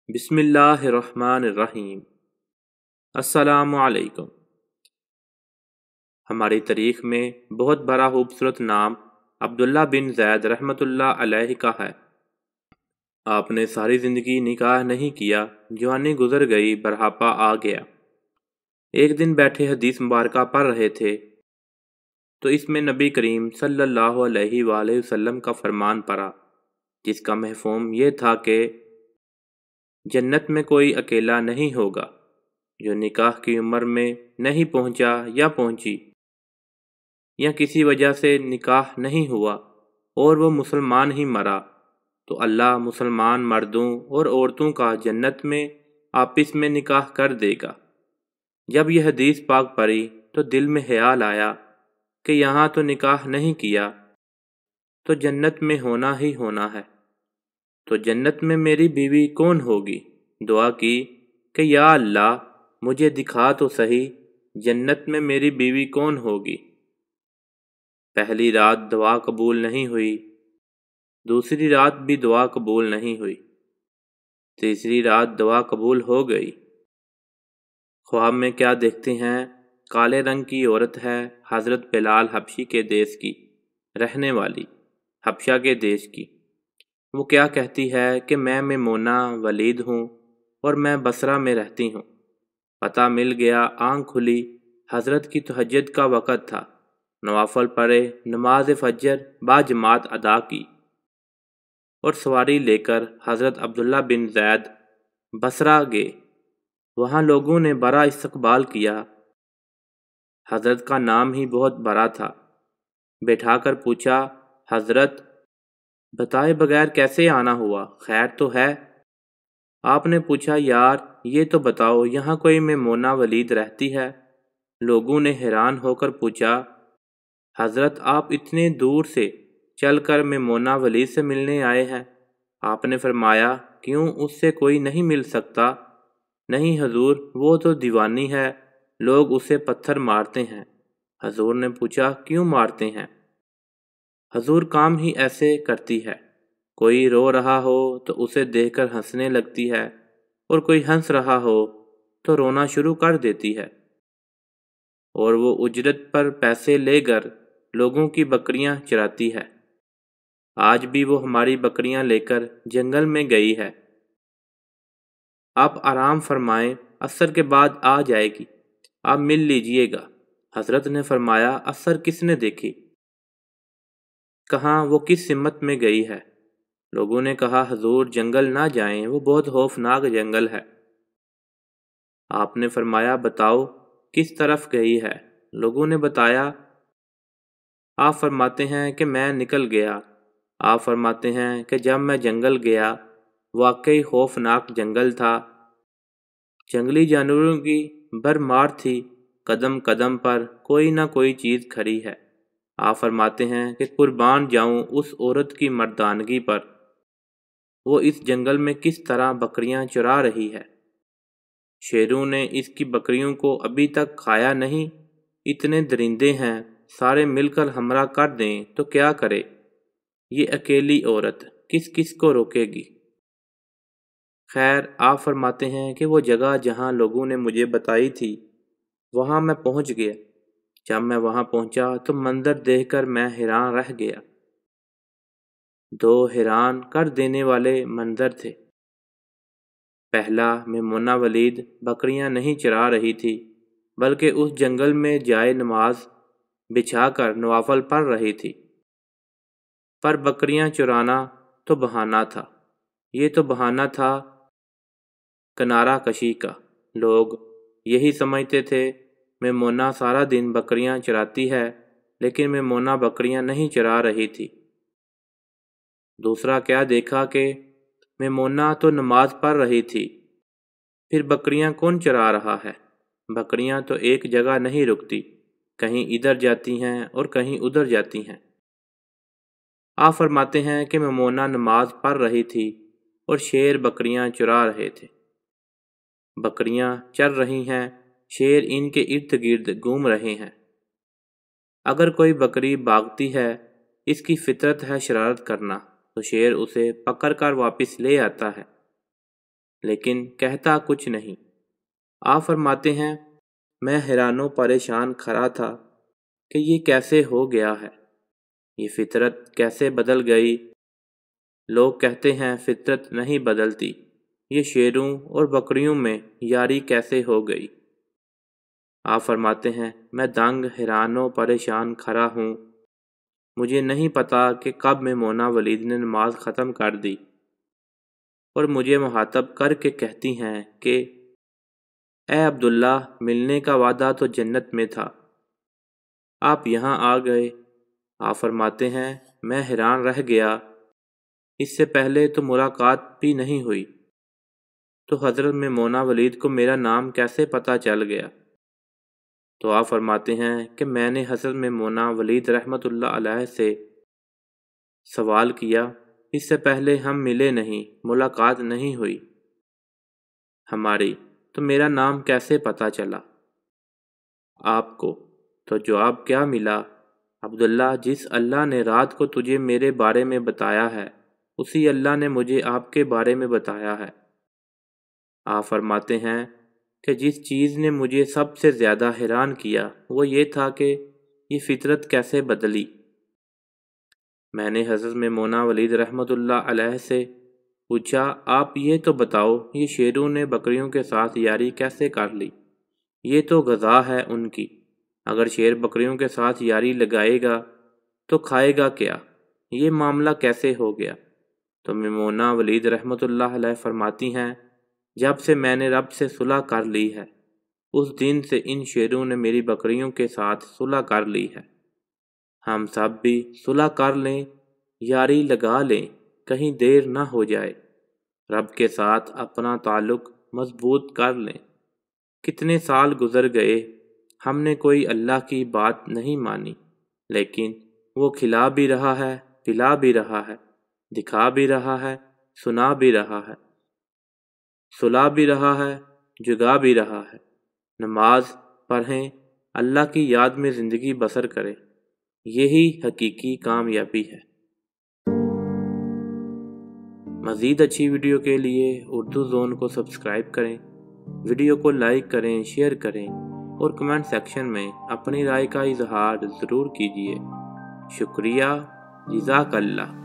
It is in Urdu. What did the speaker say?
بسم اللہ الرحمن الرحیم۔ السلام علیکم۔ ہماری تاریخ میں بہت بڑا خوبصورت نام عبداللہ بن زید رحمۃ اللہ علیہ کا ہے۔ آپ نے ساری زندگی نکاح نہیں کیا، جوانی گزر گئی، بڑھاپا آ گیا۔ ایک دن بیٹھے حدیث مبارکہ پڑھ رہے تھے تو اس میں نبی کریم صلی اللہ علیہ وآلہ وسلم کا فرمان پڑا، جس کا مفہوم یہ تھا کہ جنت میں کوئی اکیلا نہیں ہوگا جو نکاح کی عمر میں نہیں پہنچا یا پہنچی، یا کسی وجہ سے نکاح نہیں ہوا اور وہ مسلمان ہی مرا، تو اللہ مسلمان مردوں اور عورتوں کا جنت میں آپس میں نکاح کر دے گا۔ جب یہ حدیث پاک پڑھی تو دل میں خیال آیا کہ یہاں تو نکاح نہیں کیا تو جنت میں ہونا ہی ہونا ہے، تو جنت میں میری بیوی کون ہوگی؟ دعا کی کہ یا اللہ مجھے دکھا تو صحیح جنت میں میری بیوی کون ہوگی۔ پہلی رات دعا قبول نہیں ہوئی، دوسری رات بھی دعا قبول نہیں ہوئی، تیسری رات دعا قبول ہو گئی۔ خواب میں کیا دیکھتے ہیں؟ کالے رنگ کی عورت ہے، حضرت بلال حبشی کے دیش کی رہنے والی، حبشہ کے دیش کی۔ وہ کیا کہتی ہے کہ میں میمونہ ولید ہوں اور میں بصرہ میں رہتی ہوں۔ پتہ مل گیا، آنکھ کھلی، حضرت کی تہجد کا وقت تھا، نوافل پڑھے، نماز فجر با جماعت ادا کی اور سواری لے کر حضرت عبداللہ بن زید بصرہ گئے۔ وہاں لوگوں نے بڑا استقبال کیا، حضرت کا نام ہی بہت بڑا تھا۔ بیٹھا کر پوچھا، حضرت بتائے بغیر کیسے آنا ہوا؟ خیر تو ہے؟ آپ نے پوچھا، یار یہ تو بتاؤ یہاں کوئی میمونہ ولید رہتی ہے؟ لوگوں نے حیران ہو کر پوچھا، حضرت آپ اتنے دور سے چل کر میمونہ ولید سے ملنے آئے ہیں؟ آپ نے فرمایا، کیوں اس سے کوئی نہیں مل سکتا؟ نہیں حضور، وہ تو دیوانی ہے، لوگ اسے پتھر مارتے ہیں۔ حضور نے پوچھا، کیوں مارتے ہیں؟ حضور کام ہی ایسے کرتی ہے، کوئی رو رہا ہو تو اسے دیکھ کر ہنسنے لگتی ہے اور کوئی ہنس رہا ہو تو رونا شروع کر دیتی ہے، اور وہ اجرت پر پیسے لے کر لوگوں کی بکریاں چراتی ہے۔ آج بھی وہ ہماری بکریاں لے کر جنگل میں گئی ہے، آپ آرام فرمائیں، عصر کے بعد آ جائے گی، آپ مل لیجئے گا۔ حضرت نے فرمایا، عصر کس نے دیکھی؟ کہاں، وہ کس سمت میں گئی ہے؟ لوگوں نے کہا، حضور جنگل نہ جائیں، وہ بہت خوفناک جنگل ہے۔ آپ نے فرمایا، بتاؤ کس طرف گئی ہے؟ لوگوں نے بتایا۔ آپ فرماتے ہیں کہ میں نکل گیا۔ آپ فرماتے ہیں کہ جب میں جنگل گیا، واقعی خوفناک جنگل تھا، جنگلی جانوروں کی بھرمار تھی، قدم قدم پر کوئی نہ کوئی چیز کھڑی ہے۔ آپ فرماتے ہیں کہ قربان جاؤں اس عورت کی مردانگی پر، وہ اس جنگل میں کس طرح بکریاں چرا رہی ہے۔ شیروں نے اس کی بکریوں کو ابھی تک کھایا نہیں، اتنے درندے ہیں، سارے مل کر حملہ کر دیں تو کیا کرے؟ یہ اکیلی عورت کس کس کو روکے گی؟ خیر، آپ فرماتے ہیں کہ وہ جگہ جہاں لوگوں نے مجھے بتائی تھی وہاں میں پہنچ گیا۔ جب میں وہاں پہنچا تو منظر دیکھ کر میں حیران رہ گیا۔ دو حیران کر دینے والے منظر تھے۔ پہلا، میمونہ ولید بکریاں نہیں چرا رہی تھی، بلکہ اس جنگل میں جائے نماز بچھا کر نوافل پڑھ رہی تھی۔ پر بکریاں چرانا تو بہانہ تھا، یہ تو بہانہ تھا کنارہ کشی کا۔ لوگ یہی سمجھتے تھے میمونہ سارا دن بکریاں چراتی ہے، لیکن میمونہ بکریاں نہیں چرا رہی تھی۔ دوسرا کیا دیکھا کہ میمونہ تو نماز پڑھ رہی تھی، پھر بکریاں کون چرا رہا ہے؟ بکریاں تو ایک جگہ نہیں رکتی، کہیں ادھر جاتی ہیں اور کہیں ادھر جاتی ہیں۔ آپ فرماتے ہیں کہ میمونہ نماز پڑھ رہی تھی اور شیر بکریاں چرا رہے تھے۔ بکریاں چر رہی ہیں، شیر ان کے ارد گرد گھوم رہے ہیں۔ اگر کوئی بکری بھاگتی ہے، اس کی فطرت ہے شرارت کرنا، تو شیر اسے پکڑ کر واپس لے آتا ہے، لیکن کہتا کچھ نہیں۔ آپ فرماتے ہیں میں حیران و پریشان کھڑا تھا کہ یہ کیسے ہو گیا ہے، یہ فطرت کیسے بدل گئی۔ لوگ کہتے ہیں فطرت نہیں بدلتی، یہ شیروں اور بکریوں میں یاری کیسے ہو گئی۔ آپ فرماتے ہیں میں دنگ حیران و پریشان کھڑا ہوں، مجھے نہیں پتا کہ کب میمونہ ولید نے نماز ختم کر دی اور مجھے مخاطب کر کے کہتی ہیں کہ اے عبداللہ، ملنے کا وعدہ تو جنت میں تھا، آپ یہاں آ گئے۔ آپ فرماتے ہیں میں حیران رہ گیا، اس سے پہلے تو ملاقات بھی نہیں ہوئی، تو حضرت میمونہ ولید کو میرا نام کیسے پتہ چل گیا؟ تو آپ فرماتے ہیں کہ میں نے حضرت میمونہ ولید رحمۃ اللہ علیہ سے سوال کیا، اس سے پہلے ہم ملے نہیں، ملاقات نہیں ہوئی ہماری، تو میرا نام کیسے پتہ چلا آپ کو؟ تو جواب کیا ملا، عبداللہ جس اللہ نے رات کو تجھے میرے بارے میں بتایا ہے، اسی اللہ نے مجھے آپ کے بارے میں بتایا ہے۔ آپ فرماتے ہیں کہ جس چیز نے مجھے سب سے زیادہ حیران کیا وہ یہ تھا کہ یہ فطرت کیسے بدلی۔ میں نے حضرت میمونہ ولید رحمۃ اللہ علیہ سے پوچھا آپ یہ تو بتاؤ یہ شیروں نے بکریوں کے ساتھ یاری کیسے کر لی؟ یہ تو غذا ہے ان کی، اگر شیر بکریوں کے ساتھ یاری لگائے گا تو کھائے گا کیا؟ یہ معاملہ کیسے ہو گیا؟ تو میمونہ ولید رحمۃ اللہ علیہ فرماتی ہیں جب سے میں نے رب سے صلح کر لی ہے، اس دن سے ان شیروں نے میری بکریوں کے ساتھ صلح کر لی ہے۔ ہم سب بھی صلح کر لیں، یاری لگا لیں، کہیں دیر نہ ہو جائے، رب کے ساتھ اپنا تعلق مضبوط کر لیں۔ کتنے سال گزر گئے، ہم نے کوئی اللہ کی بات نہیں مانی، لیکن وہ کھلا بھی رہا ہے، پلا بھی رہا ہے، دکھا بھی رہا ہے، سنا بھی رہا ہے، سلا بھی رہا ہے، جگا بھی رہا ہے۔ نماز پڑھیں، اللہ کی یاد میں زندگی بسر کریں، یہی حقیقی کامیابی ہے۔ مزید اچھی ویڈیو کے لیے اردو زون کو سبسکرائب کریں، ویڈیو کو لائک کریں، شیئر کریں اور کمنٹ سیکشن میں اپنی رائے کا اظہار ضرور کیجیے۔ شکریہ، جزاک اللہ۔